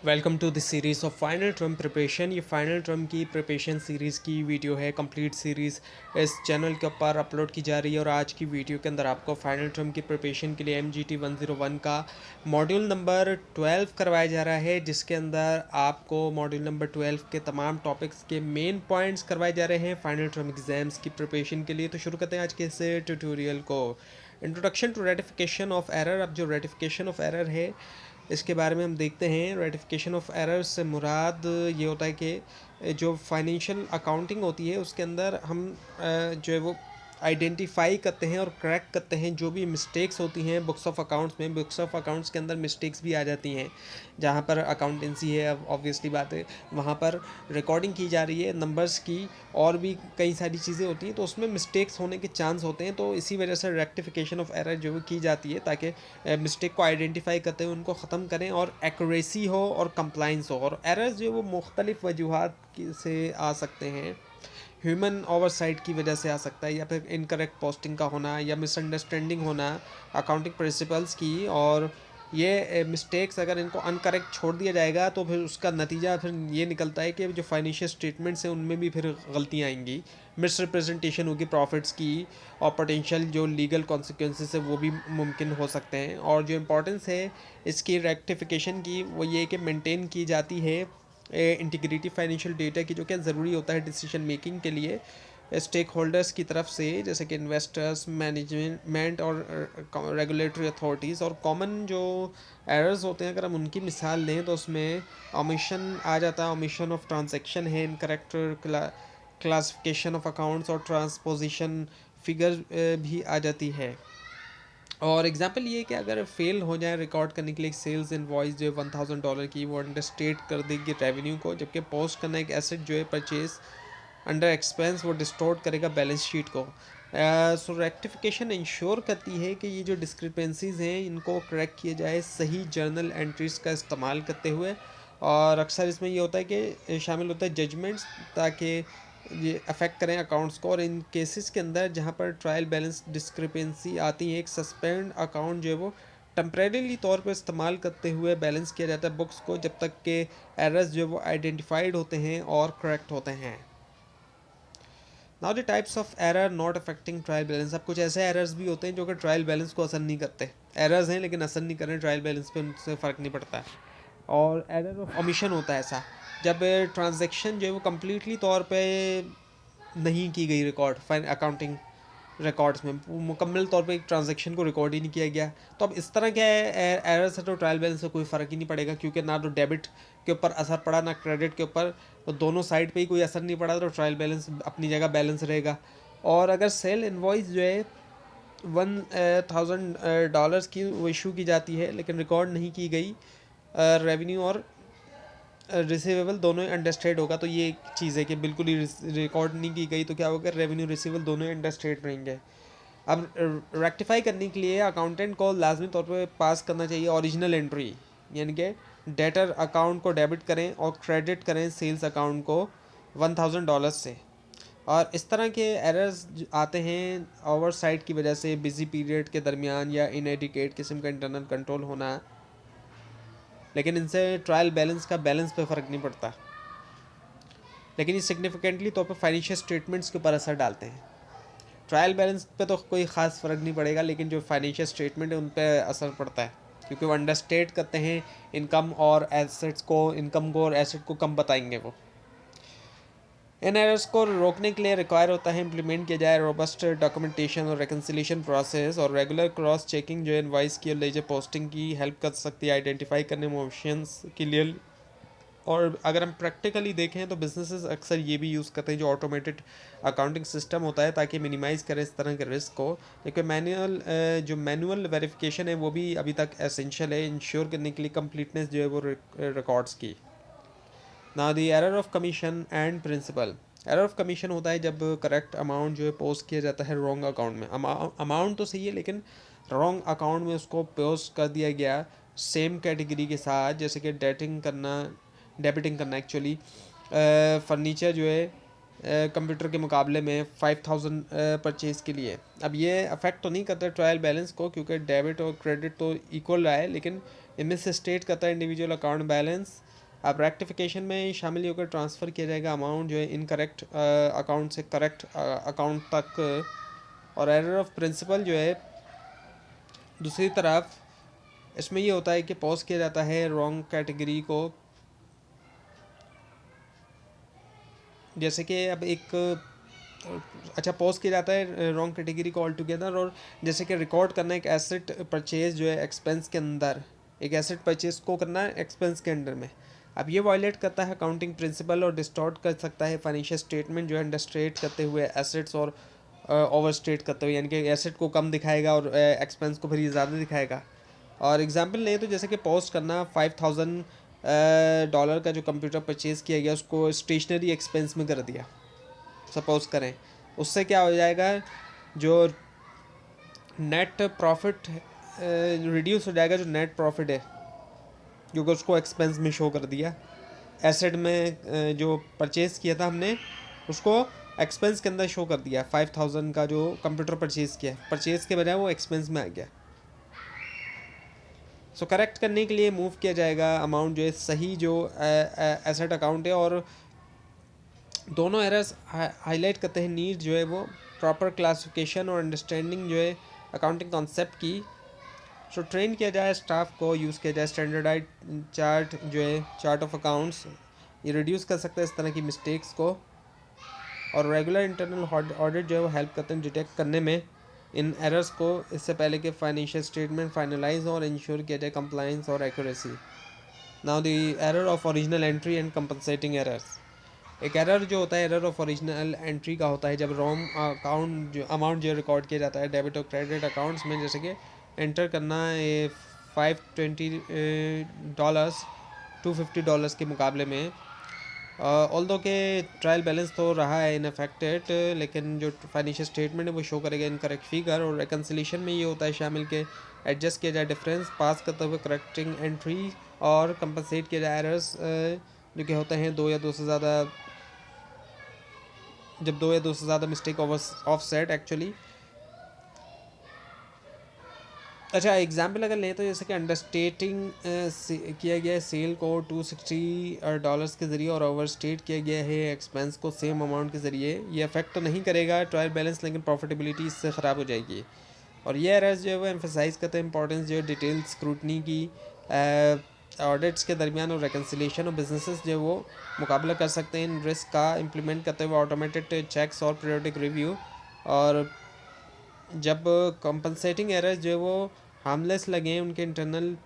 Welcome to the series of final term preparation. ये final term की preparation series की video है। Complete series इस चैनल के ऊपर अपलोड की जा रही है और आज की वीडियो के अंदर आपको फाइनल टर्म की प्रिपरेशन के लिए MGT 101 का मॉड्यूल नंबर 12 करवाया जा रहा है, जिसके अंदर आपको मॉड्यूल नंबर 12 के तमाम टॉपिक्स के मेन पॉइंट्स करवाए जा रहे हैं फाइनल टर्म एग्ज़ाम्स की प्रिपरेशन के लिए। तो शुरू करते हैं आज के इस ट्यूटोरियल को। Introduction to rectification of error. अब जो रेटिफिकेशन ऑफ एरर है इसके बारे में हम देखते हैं। रेटिफिकेशन ऑफ एरर से मुराद ये होता है कि जो फाइनेंशियल अकाउंटिंग होती है उसके अंदर हम जो है वो आइडेंटिफाई करते हैं और करेक्ट करते हैं जो भी मिस्टेक्स होती हैं बुक्स ऑफ अकाउंट्स में। बुक्स ऑफ अकाउंट्स के अंदर मिस्टेक्स भी आ जाती हैं, जहाँ पर अकाउंटेंसी है, अब ऑब्वियसली बात है वहाँ पर रिकॉर्डिंग की जा रही है नंबर्स की, और भी कई सारी चीज़ें होती हैं तो उसमें मिस्टेक्स होने के चांस होते हैं। तो इसी वजह से रेक्टिफिकेशन ऑफ एरर जो की जाती है ताकि मिस्टेक को आइडेंटिफाई करते हुए उनको ख़त्म करें और एक्यूरेसी हो और कंप्लाइंस हो। और एरर्स जो वो मुख्तलिफ़ वजूहात से आ सकते हैं। ह्यूमन ओवरसाइट की वजह से आ सकता है, या फिर इनकरेक्ट पोस्टिंग का होना, या मिसअंडरस्टैंडिंग होना अकाउंटिंग प्रिंसिपल्स की। और ये मिस्टेक्स अगर इनको अनकरेक्ट छोड़ दिया जाएगा तो फिर उसका नतीजा फिर ये निकलता है कि जो फाइनेंशियल स्टेटमेंट्स हैं उनमें भी फिर गलतियाँ आएंगी, मिस रिप्रेजेंटेशन होगी प्रॉफिट्स की, और पोटेंशियल जो लीगल कॉन्सिक्वेंसेस है वो भी मुमकिन हो सकते हैं। और जो इम्पोर्टेंस है इसकी रेक्टिफिकेशन की वो ये कि मेंटेन की जाती है इंटीग्रिटी फाइनेंशियल डेटा की, जो कि ज़रूरी होता है डिसीजन मेकिंग के लिए स्टेक होल्डर्स की तरफ से, जैसे कि इन्वेस्टर्स, मैनेजमेंट और रेगुलेटरी अथॉरिटीज़। और कॉमन जो एरर्स होते हैं अगर हम उनकी मिसाल लें तो उसमें ओमिशन आ जाता है, ओमिशन ऑफ ट्रांजैक्शन है, इनकरेक्ट क्लासिफिकेशन ऑफ अकाउंट्स और ट्रांसपोजिशन फिगर भी आ जाती है। और एग्जांपल ये कि अगर फेल हो जाए रिकॉर्ड करने के लिए सेल्स इनवॉइस जो है $1000 की, वो अंडरस्टेट कर देगी रेवेन्यू को, जबकि पोस्ट करना एक एसेट जो है परचेज अंडर एक्सपेंस वो डिस्टोर्ट करेगा बैलेंस शीट को। सो रेक्टिफिकेशन इंश्योर करती है कि ये जो डिस्क्रिपेंसीज हैं इनको करेक्ट किया जाए सही जर्नल एंट्रीज का इस्तेमाल करते हुए। और अक्सर इसमें ये होता है कि शामिल होता है जजमेंट्स, ताकि ये अफेक्ट करें अकाउंट्स को। और इन केसेस के अंदर जहाँ पर ट्रायल बैलेंस डिस्क्रिपेंसी आती है, एक सस्पेंड अकाउंट जो है वो टेम्परेरीली तौर पर इस्तेमाल करते हुए बैलेंस किया जाता है बुक्स को, जब तक के एरर्स जो है वो आइडेंटिफाइड होते हैं और करेक्ट होते हैं। Now the types of error not affecting trial balance. अब कुछ ऐसे एरर्स भी होते हैं जो कि ट्रायल बैलेंस को असर नहीं करते, एरर्स हैं लेकिन असर नहीं कर रहे ट्रायल बैलेंस पे, उनसे फ़र्क नहीं पड़ता है। और एरर ऑफ ओमिशन होता है ऐसा जब ट्रांजैक्शन जो है वो कम्प्लीटली तौर पे नहीं की गई रिकॉर्ड फाइन अकाउंटिंग रिकॉर्ड्स में, मुकम्मल तौर पे एक ट्रांजैक्शन को रिकॉर्ड ही नहीं किया गया। तो अब इस तरह के एरर से तो ट्रायल बैलेंस से कोई फ़र्क ही नहीं पड़ेगा, क्योंकि ना तो डेबिट के ऊपर असर पड़ा ना क्रेडिट के ऊपर, तो दोनों साइड पे ही कोई असर नहीं पड़ा, तो ट्रायल बैलेंस अपनी जगह बैलेंस रहेगा। और अगर सेल इनवॉइस जो है $1000 की वो इशू की जाती है लेकिन रिकॉर्ड नहीं की गई, रेवेन्यू और रिसीवेबल दोनों अंडरस्टेट होगा, तो ये एक चीज़ है कि बिल्कुल ही रिकॉर्ड नहीं की गई तो क्या होगा, रेवेन्यू रिसीवेबल दोनों अंडरस्टेट रहेंगे। अब रेक्टिफाई करने के लिए अकाउंटेंट को लाजमी तौर पे पास करना चाहिए ओरिजिनल एंट्री, यानी कि डेटर अकाउंट को डेबिट करें और क्रेडिट करें सेल्स अकाउंट को $1000 से। और इस तरह के एरर्स आते हैं ओवरसाइट की वजह से, बिजी पीरियड के दरमियान, या इनएडिकेट किस्म का इंटरनल कंट्रोल होना, लेकिन इनसे ट्रायल बैलेंस का बैलेंस पे फ़र्क नहीं पड़ता, लेकिन ये सिग्निफिकेंटली तौर पर फाइनेंशियल स्टेटमेंट्स के ऊपर असर डालते हैं। ट्रायल बैलेंस पे तो कोई ख़ास फ़र्क नहीं पड़ेगा, लेकिन जो फाइनेंशियल स्टेटमेंट है उन पर असर पड़ता है, क्योंकि वो अंडरस्टेट करते हैं इनकम और एसेट्स को, इनकम को और एसेट को कम बताएंगे वो। इन एरर्स को रोकने के लिए रिक्वायर होता है इम्प्लीमेंट किया जाए रोबस्ट डॉक्यूमेंटेशन और रिकन्सिलेशन प्रोसेस, और रेगुलर क्रॉस चेकिंग जो है इनवाइस की और लेजर पोस्टिंग की हेल्प कर सकती है आइडेंटिफाई करने में ऑप्शंस क्लियर। और अगर हम प्रैक्टिकली देखें तो बिजनेसेस अक्सर ये भी यूज़ करते हैं जो ऑटोमेटेड अकाउंटिंग सिस्टम होता है, ताकि मिनिमाइज़ करें इस तरह के रिस्क को। लेकिन जो मैनुअल वेरिफिकेशन है वो भी अभी तक एसेंशियल है इंश्योर करने के लिए कंप्लीटनेस जो है वो रिकॉर्ड्स की। ना the error of commission and principle. Error of commission होता है जब करेक्ट अमाउंट जो है पोस्ट किया जाता है रॉन्ग अकाउंट में। अमाउंट तो सही है लेकिन रॉन्ग अकाउंट में उसको पोस्ट कर दिया गया सेम कैटेगरी के साथ, जैसे कि डेबिटिंग करना एक्चुअली फर्नीचर जो है कंप्यूटर के मुकाबले में 5000 परचेज़ के लिए। अब ये अफेक्ट तो नहीं करता ट्रायल बैलेंस को, क्योंकि डेबिट और क्रेडिट तो इक्वल रहा है, लेकिन इनमें से स्टेट करता है इंडिविजुअल अकाउंट बैलेंस अब रेक्टिफिकेशन में शामिल होकर ट्रांसफ़र किया जाएगा अमाउंट जो है इनकरेक्ट अकाउंट से करेक्ट अकाउंट तक। और एरर ऑफ प्रिंसिपल जो है दूसरी तरफ इसमें ये होता है कि पॉज किया जाता है रॉन्ग कैटेगरी को, जैसे कि अब एक अच्छा पॉज किया जाता है रॉन्ग कैटेगरी को ऑल टुगेदर। और जैसे कि रिकॉर्ड करना एक एसेट परचेज जो है एक्सपेंस के अंदर, एक एसेट परचेज को करना है एक्सपेंस के अंडर में। अब ये वायलेट करता है अकाउंटिंग प्रिंसिपल और डिस्टॉर्ट कर सकता है फाइनेंशियल स्टेटमेंट जो है अंडरस्टेट करते हुए एसेट्स और ओवरस्टेट करते हुए, यानी कि एसेट को कम दिखाएगा और एक्सपेंस को फिर ये ज़्यादा दिखाएगा। और एग्जांपल लें तो जैसे कि पोस्ट करना $5000 का जो कंप्यूटर परचेज़ किया गया उसको स्टेशनरी एक्सपेंस में कर दिया, सपोज़ करें। उससे क्या हो जाएगा, जो नेट प्रॉफिट रिड्यूस हो जाएगा, जो नेट प्रॉफिट है क्योंकि उसको एक्सपेंस में शो कर दिया। एसेट में जो परचेज़ किया था हमने उसको एक्सपेंस के अंदर शो कर दिया। 5000 का जो कंप्यूटर परचेज़ किया, परचेज़ के बजाय वो एक्सपेंस में आ गया। सो करेक्ट करने के लिए मूव किया जाएगा अमाउंट जो है सही जो एसेट अकाउंट है। और दोनों एरर्स हाईलाइट करते हैं नीड जो है वो प्रॉपर क्लासिफिकेशन और अंडरस्टैंडिंग जो है अकाउंटिंग कॉन्सेप्ट की। सो ट्रेन किया जाए स्टाफ को, यूज़ किया जाए स्टैंडर्डाइज चार्ट जो है चार्ट ऑफ अकाउंट्स, ये रिड्यूस कर सकता है इस तरह की मिस्टेक्स को। और रेगुलर इंटरनल ऑडिट जो है वो हेल्प करते हैं डिटेक्ट करने में इन एरर्स को, इससे पहले कि फाइनेंशियल स्टेटमेंट फाइनलाइज और इंश्योर किया जाए कंप्लाइंस और accuracy. Now the error of original entry and compensating errors. एक एरर जो होता है एरर ऑफ ओरिजिनल एंट्री का होता है जब रॉन्ग अकाउंट जो अमाउंट जो रिकॉर्ड किया जाता है डेबिट और क्रेडिट अकाउंट्स में, जैसे कि एंटर करना $520 $250 के मुकाबले में। ऑल्दो के ट्रायल बैलेंस तो रहा है इनअफेक्टेड, लेकिन जो फाइनेंशियल स्टेटमेंट है वो शो करेगा इनकरेक्ट फिगर। और रिकन्सिलेशन में ये होता है शामिल के एडजस्ट किया जाए डिफरेंस पास करते हुए करेक्टिंग एंट्री और कंपनसेट किया जाए एरर्स जो कि होते हैं दो या दो से ज़्यादा, जब दो या दो से ज़्यादा मिस्टेक ऑफ सेट एक्चुअली। अच्छा एग्जाम्पल अगर लें तो जैसे कि अंडरस्टेटिंग किया गया है सेल को $260 के ज़रिए और ओवरस्टेट किया गया है एक्सपेंस को सेम अमाउंट के ज़रिए, ये अफेक्ट तो नहीं करेगा ट्रायल बैलेंस, लेकिन प्रॉफिटेबिलिटी इससे ख़राब हो जाएगी। और ये एरर्स जो है वो एम्फेसाइज करते हैं इंपॉर्टेंस जो है डिटेल स्क्रूटनी की ऑडिट्स के दरमियान और रिकन्सिलेशन और बिजनेसेस जो वो मुकाबला कर सकते हैं इन रिस्क का इम्प्लीमेंट करते हुए ऑटोमेटेड चेक्स और पीरियोडिक रिव्यू। और जब कंपनसेटिंग एरर्स जो है वो हार्मलेस लगे, उनके इंटरनल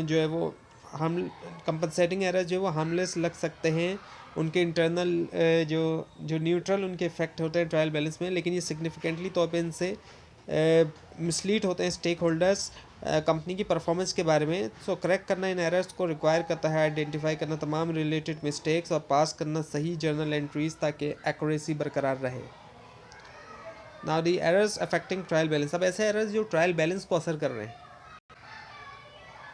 जो है वो हम कंपनसेटिंग एरर्स जो है वो हार्मलेस लग सकते हैं, उनके इंटरनल जो जो न्यूट्रल उनके इफेक्ट होते हैं ट्रायल बैलेंस में, लेकिन ये सिग्निफिकेंटली तौर पे इनसे मिसलीड होते हैं स्टेक होल्डर्स कंपनी की परफॉर्मेंस के बारे में। सो करेक्ट करना इन एरर्स को रिक्वायर करता है आइडेंटिफाई करना तमाम रिलेटेड मिस्टेक्स और पास करना सही जर्नल एंट्रीज ताकि एक्यूरेसी बरकरार रहे। Now the errors affecting trial balance. अब ऐसे एरर्स जो ट्रायल बैलेंस को असर कर रहे हैं,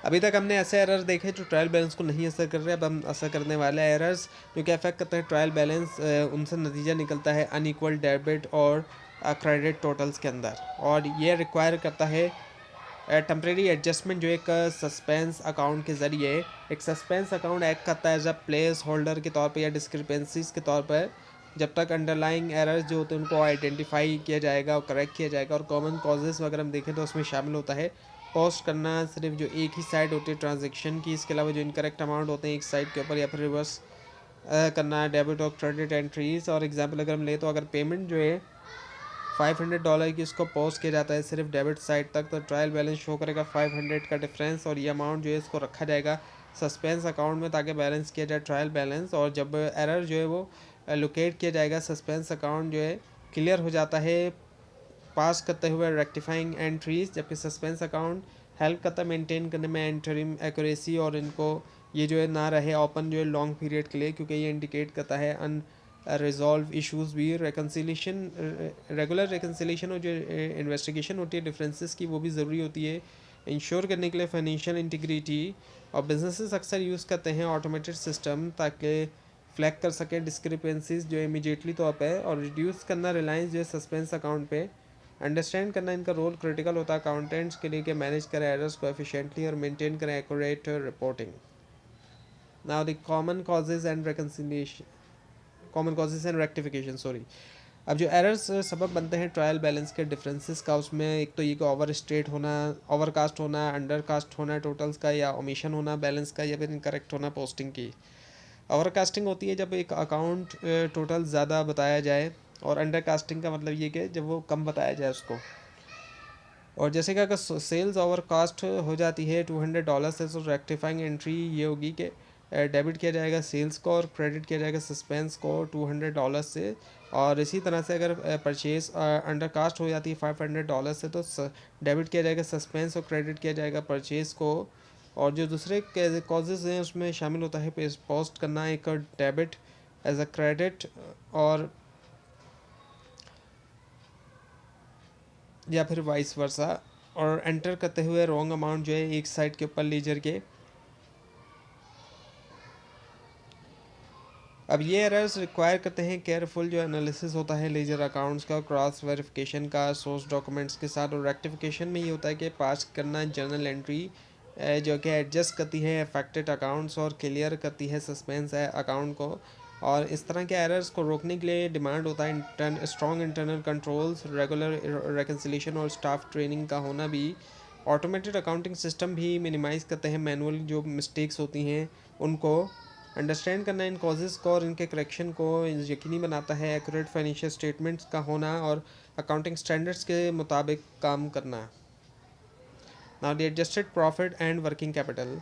अभी तक हमने ऐसे एरर्स देखे जो ट्रायल बैलेंस को नहीं असर कर रहे, अब हम असर करने वाले एरर्स जो कि अफेक्ट करते हैं ट्रायल बैलेंस, उनसे नतीजा निकलता है अनइक्वल डेबिट और क्रेडिट टोटल्स के अंदर। और ये रिक्वायर करता है टेम्प्रेरी एडजस्टमेंट जो एक सस्पेंस अकाउंट के ज़रिए, एक सस्पेंस अकाउंट एक्ट करता है एज अ प्लेस होल्डर के तौर पे या डिस्क्रिपेंसीज के तौर पर, जब तक अंडरलाइंग एरर्स जो होते हैं उनको आइडेंटिफाई किया जाएगा और करेक्ट किया जाएगा। और कॉमन कॉजेज़ अगर हम देखें तो उसमें शामिल होता है पोस्ट करना सिर्फ जो एक ही साइड होती है ट्रांजेक्शन की, इसके अलावा जो इनकरेक्ट अमाउंट होते हैं एक साइड के ऊपर, या फिर रिवर्स करना डेबिट और क्रेडिट एंट्रीज। और एग्जांपल अगर हम ले तो अगर पेमेंट जो है $500 की इसको पोस्ट किया जाता है सिर्फ डेबिट साइड तक, तो ट्रायल बैलेंस शो करेगा 500 का डिफरेंस, और ये अमाउंट जो है इसको रखा जाएगा सस्पेंस अकाउंट में ताकि बैलेंस किया जाए ट्रायल बैलेंस। और जब एरर जो है वो लोकेट किया जाएगा सस्पेंस अकाउंट जो है क्लियर हो जाता है पास करते हुए रेक्टिफाइंग एंट्रीज, जबकि सस्पेंस अकाउंट हेल्प करता है मेंटेन करने में एंटरिम एक्यूरेसी, और इनको ये जो है ना रहे ओपन जो है लॉन्ग पीरियड के लिए, क्योंकि ये इंडिकेट करता है अन रिजॉल्व इश्यूज़ भी। रिकन्सिलेशन, रेगुलर रिकन्सिलेशन और जो इन्वेस्टिगेशन होती है डिफरेंसेस की वो भी ज़रूरी होती है इंश्योर करने के लिए फाइनेंशियल इंटीग्रिटी। और बिजनेसेस अक्सर यूज़ करते हैं ऑटोमेटेड सिस्टम ताकि फ्लैग कर सकें डिस्क्रिपेंसीज जो इमीडिएटली तौर पे, और रिड्यूस करना रिलायंस जो है सस्पेंस अकाउंट पे अंडरस्टैंड करना इनका रोल क्रिटिकल होता है अकाउंटेंट्स के लिए कि मैनेज करें एरर्स को एफिशिएंटली और मेंटेन करें accurate reporting. Now the common causes and rectification sorry. अब जो एरर्स सबब बनते हैं ट्रायल बैलेंस के डिफरेंसेस का, उसमें एक तो ये कि ओवर स्टेट होना, ओवर कास्ट होना, अंडर कास्ट होना टोटल्स का, या ओमिशन होना बैलेंस का, या फिर इनकरेक्ट होना पोस्टिंग की। ओवर कास्टिंग होती है जब एक अकाउंट टोटल ज़्यादा बताया जाए, और अंडर कास्टिंग का मतलब ये कि जब वो कम बताया जाए उसको। और जैसे कि अगर सेल्स ओवर कास्ट हो जाती है $200 से, तो रेक्टिफाइंग एंट्री ये होगी कि डेबिट किया जाएगा सेल्स को और क्रेडिट किया जाएगा सस्पेंस को $200 से। और इसी तरह से अगर परचेज अंडर कास्ट हो जाती है $500 से, तो डेबिट किया जाएगा सस्पेंस और क्रेडिट किया जाएगा परचेज को। और जो दूसरे कॉजेज़ हैं उसमें शामिल होता है पोस्ट करना एक डेबिट एज अ क्रेडिट, और या फिर वाइस वर्सा, और एंटर करते हुए रॉन्ग अमाउंट जो है एक साइड के ऊपर लीजर के। अब ये एरर्स रिक्वायर करते हैं केयरफुल जो एनालिसिस होता है लेजर अकाउंट्स का, क्रॉस वेरिफिकेशन का सोर्स डॉक्यूमेंट्स के साथ। और रेक्टिफिकेशन में ये होता है कि पास करना जर्नल एंट्री जो कि एडजस्ट करती है अफेक्टेड अकाउंट्स और क्लियर करती है सस्पेंस है अकाउंट को। और इस तरह के एरर्स को रोकने के लिए डिमांड होता है strong internal controls, regular reconciliation और स्टाफ ट्रेनिंग का होना भी। ऑटोमेटेड अकाउंटिंग सिस्टम भी मिनिमाइज़ करते हैं मैनुअल जो मिस्टेक्स होती हैं उनको। अंडरस्टैंड करना इन कॉजेज़ को और इनके करेक्शन को यकीनी बनाता है एक्यूरेट फाइनेंशियल स्टेटमेंट्स का होना और अकाउंटिंग स्टैंडर्ड्स के मुताबिक काम करना। Now the adjusted profit and working capital.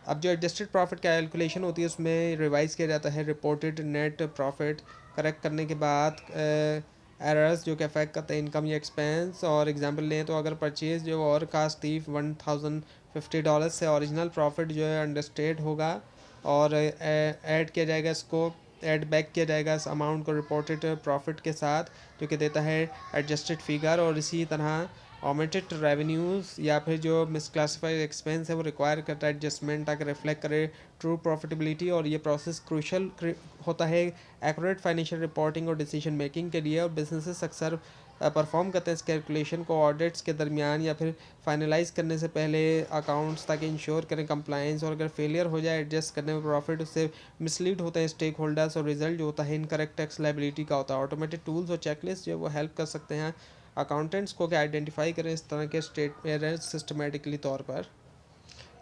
अब जो एडजस्टेड प्रॉफिट कैलकुलेशन होती है उसमें रिवाइज किया जाता है रिपोर्टेड नेट प्रॉफिट करेक्ट करने के बाद एरर्स जो कि अफेक्ट करते हैं इनकम या एक्सपेंस। और एग्जांपल लें तो अगर परचेज जो और कास्ट थी $1050 से, ओरिजिनल प्रॉफिट जो है अंडरस्टेट होगा और ऐड किया जाएगा इसको, ऐड बैक किया जाएगा इस अमाउंट को रिपोर्टेड प्रॉफिट के साथ जो कि देता है एडजस्टेड फिगर। और इसी तरह ऑमिटेड रेवेन्यूज़ या फिर जो मिसक्लासिफाइड एक्सपेंस है वो रिक्वायर करता है एडजस्टमेंट ताकि रिफ्लेक्ट करे ट्रू प्रॉफिटेबिलिटी। और ये प्रोसेस क्रूशल होता है एक्यूरेट फाइनेंशियल रिपोर्टिंग और डिसीजन मेकिंग के लिए। और बिजनेसेस अक्सर परफॉर्म करते हैं इस कैलकुलेशन को ऑडिट्स के दरमियान या फिर फाइनलाइज करने से पहले अकाउंट्स, ताकि इंश्योर करें कंप्लायंस। और अगर फेलियर हो जाए एडजस्ट करने में प्रॉफिट, उससे मिसलीड होते हैं स्टेक होल्डर्स और रिजल्ट जो होता है इनकरेक्ट टैक्स लाइबिलिटी का होता है। ऑटोमेटेड टूल्स और चेकलिस्ट जो है वो हेल्प कर सकते हैं अकाउंटेंट्स को कि आइडेंटिफाई करें इस तरह के स्टेट एरर्स सिस्टमेटिकली तौर पर।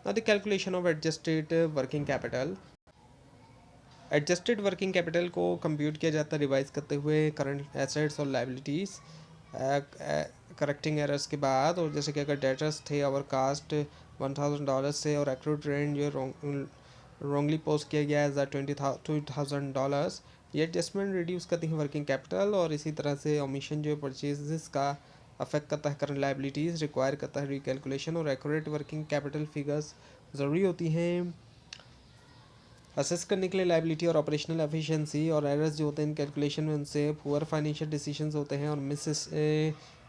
Now the calculation of adjusted working capital. Adjusted working capital को कंप्यूट किया जाता है रिवाइज करते हुए करंट एसेट्स और लाइबिलिटीज़ करेक्टिंग एरर्स के बाद। और जैसे कि अगर डेटर्स थे ओवर कास्ट $1000 से और एक्रूड रेंट जो रॉन्गली पोस्ट किया गया एज $2000, ये एडजस्टमेंट रिड्यूस करती है वर्किंग कैपिटल। और इसी तरह से ओमिशन जो परचेजेस का अफेक्ट करता है करंट लाइबिलिटीज़, रिक्वायर करता है रिकैलकुलेशन। और एक्यूरेट वर्किंग कैपिटल फिगर्स ज़रूरी होती हैं असेस करने के लिए लाइबिलिटी और ऑपरेशनल एफिशिएंसी। और एरर्स जो होते हैं इन कैलकुलेशन में उनसे पुअर फाइनेंशियल डिसीजंस होते हैं और मिस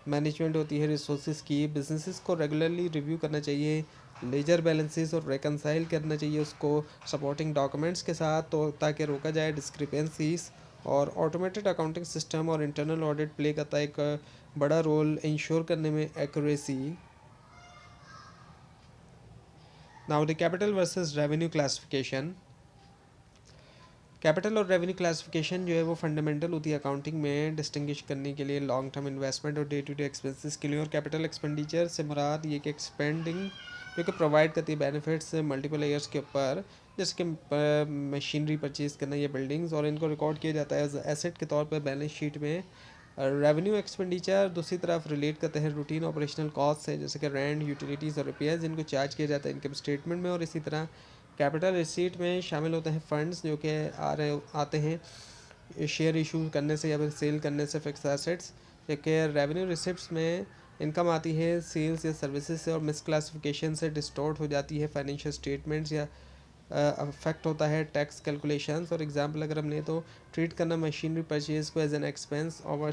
मैनेजमेंट होती है रिसोर्सेज की। बिजनेसेस को रेगुलरली रिव्यू करना चाहिए, लेजर बैलेंसेस और रेकनसाइल करना चाहिए उसको सपोर्टिंग डॉक्यूमेंट्स के साथ, तो ताकि रोका जाए डिस्क्रिपेंसीज। और ऑटोमेटेड अकाउंटिंग सिस्टम और इंटरनल ऑडिट प्ले करता है एक बड़ा रोल इंश्योर करने में accuracy. Now the capital versus revenue classification. Capital और रेवेन्यू क्लासिफिकेशन जो है वो फंडामेंटल होती है अकाउंटिंग में डिस्टिंग्विश करने के लिए लॉन्ग टर्म इन्वेस्टमेंट और डे टू डे एक्सपेंसेस के लिए। और कैपिटल एक्सपेंडिचर से मुराद ये कि एक्सपेंडिंग जो कि प्रोवाइड करती है बेनिफिट्स मल्टीपल ईयर्स के ऊपर, जैसे कि मशीनरी परचेज करना या बिल्डिंग्स, और इनको रिकॉर्ड किया जाता है एसेट के तौर पर बैलेंस शीट में। रेवेन्यू एक्सपेंडिचर दूसरी तरफ रिलेट करते हैं रूटीन ऑपरेशनल कॉस्ट से, जैसे कि रेंट, यूटिलिटीज़ और रिपेयर्स, जिनको चार्ज किया जाता है इनकम स्टेटमेंट में। और इसी तरह कैपिटल रिसीट में शामिल होते हैं फंड्स जो कि आते हैं शेयर इशू करने से या फिर सेल करने से फिक्स एसेट्स। जबकि रेवेन्यू रिसिप्ट्स में इनकम आती है सेल्स या सर्विसेज से और मिसक्लासिफिकेशन से डिस्टॉर्ट हो जाती है फाइनेंशियल स्टेटमेंट्स या अफेक्ट होता है टैक्स कैलकुलेशंस। और एग्जांपल अगर हम लें तो ट्रीट करना मशीनरी परचेज को as an expense, over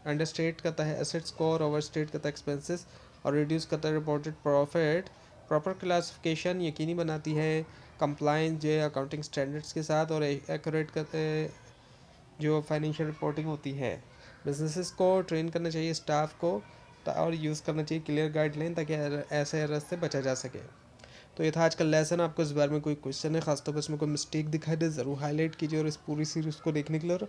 understate करता है एसेट्स को और ओवरस्टेट करता है एक्सपेंसेस, और रिड्यूस करता है रिपोर्टेड प्रॉफिट। प्रॉपर क्लासिफिकेशन यकीनी बनाती है कंप्लायंस जो है अकाउंटिंग स्टैंडर्ड्स के साथ और एक्यूरेट करते जो फाइनेंशियल रिपोर्टिंग होती है। बिजनेसेस को ट्रेन करना चाहिए स्टाफ को और यूज़ करना चाहिए क्लियर गाइडलाइन ताकि ऐसे एरर से बचा जा सके। तो ये था आज का लेसन। आपको इस बारे में कोई क्वेश्चन है, खासतौर पर इसमें कोई मिस्टेक दिखाई दे ज़रूर हाईलाइट कीजिए और इस पूरी सीरीज़ को देखने के लिए और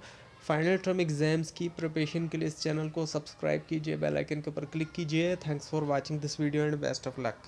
फाइनल टर्म एग्जाम्स की प्रिपरेशन के लिए इस चैनल को सब्सक्राइब कीजिए, बेल आइकन के ऊपर क्लिक कीजिए। Thanks for watching this video and best of luck.